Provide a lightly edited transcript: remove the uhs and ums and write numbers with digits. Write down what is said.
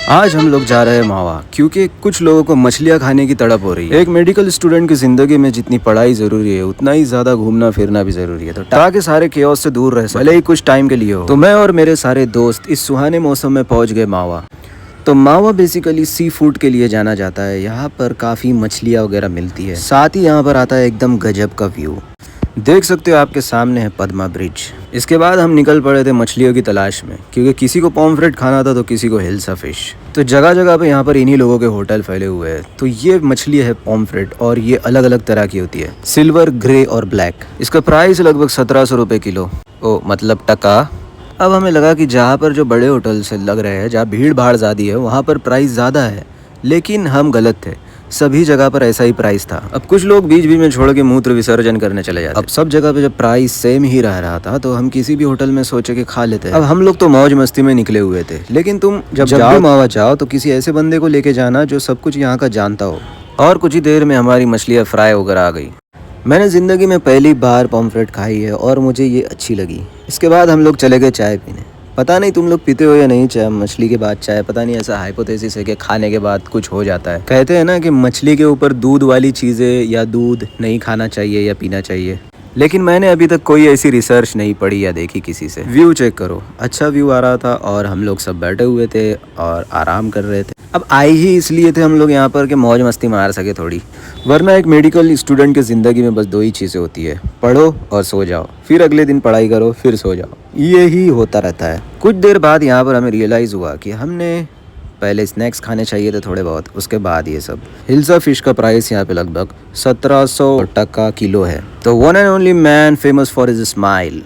आज हम लोग जा रहे हैं मावा क्योंकि कुछ लोगों को मछलियाँ खाने की तड़प हो रही है। एक मेडिकल स्टूडेंट की जिंदगी में जितनी पढ़ाई जरूरी है उतना ही ज्यादा घूमना फिरना भी जरूरी है। तो ताकि सारे केओस से दूर रह सके भले ही कुछ टाइम के लिए हो, तो मैं और मेरे सारे दोस्त इस सुहाने मौसम में पहुंच गए मावा। तो मावा बेसिकली सी फूड के लिए जाना जाता है। यहाँ पर काफ़ी मछलियाँ वगैरह मिलती है, साथ ही यहाँ पर आता है एकदम गजब का व्यू। देख सकते हो आपके सामने है पद्मा ब्रिज। इसके बाद हम निकल पड़े थे मछलियों की तलाश में, क्योंकि किसी को पॉम्फ्रेट खाना था तो किसी को हिल्सा फिश। तो जगह जगह पे यहाँ पर इन्हीं लोगों के होटल फैले हुए हैं। तो ये मछली है पॉम्फ्रेट और ये अलग अलग तरह की होती है, सिल्वर, ग्रे और ब्लैक। इसका प्राइस लगभग 1700 रुपये किलो। ओ मतलब टका। अब हमें लगा कि जहाँ पर जो बड़े होटल से लग रहे हैं, जहाँ भीड़ भाड़ ज़्यादा है, वहाँ पर प्राइस ज़्यादा है, लेकिन हम गलत थे। सभी जगह पर ऐसा ही प्राइस था। अब कुछ लोग बीच बीच में छोड़ के मूत्र विसर्जन करने चले जाते। अब सब जगह पे जब प्राइस सेम ही रह रहा था तो हम किसी भी होटल में सोचे कि खा लेते हैं। अब हम लोग तो मौज मस्ती में निकले हुए थे, लेकिन तुम जब भी मावा जाओ तो किसी ऐसे बंदे को लेके जाना जो सब कुछ यहाँ का जानता हो। और कुछ ही देर में हमारी मछलियाँ फ्राई होकर आ गई। मैंने ज़िंदगी में पहली बार पॉम्फ्रेट खाई है और मुझे ये अच्छी लगी। इसके बाद हम लोग चले गए चाय पीने। पता नहीं तुम लोग पीते हो या नहीं चाय, मछली के बाद चाय, पता नहीं, ऐसा हाइपोथेसिस है कि खाने के बाद कुछ हो जाता है। कहते हैं ना कि मछली के ऊपर दूध वाली चीज़ें या दूध नहीं खाना चाहिए या पीना चाहिए, लेकिन मैंने अभी तक कोई ऐसी रिसर्च नहीं पढ़ी या देखी किसी से। व्यू चेक करो, अच्छा व्यू आ रहा था और हम लोग सब बैठे हुए थे और आराम कर रहे थे। अब आए ही इसलिए थे हम लोग यहाँ पर कि मौज मस्ती मार सके थोड़ी, वरना एक मेडिकल स्टूडेंट की ज़िंदगी में बस दो ही चीज़ें होती है, पढ़ो और सो जाओ, फिर अगले दिन पढ़ाई करो, फिर सो जाओ, ये ही होता रहता है। कुछ देर बाद यहाँ पर हमें रियलाइज़ हुआ कि हमने पहले स्नैक्स खाने चाहिए थे थोड़े बहुत, उसके बाद ये सब। हिल्सा फिश का प्राइस यहाँ पे लगभग 1700 टका किलो है। तो one and only man famous for his smile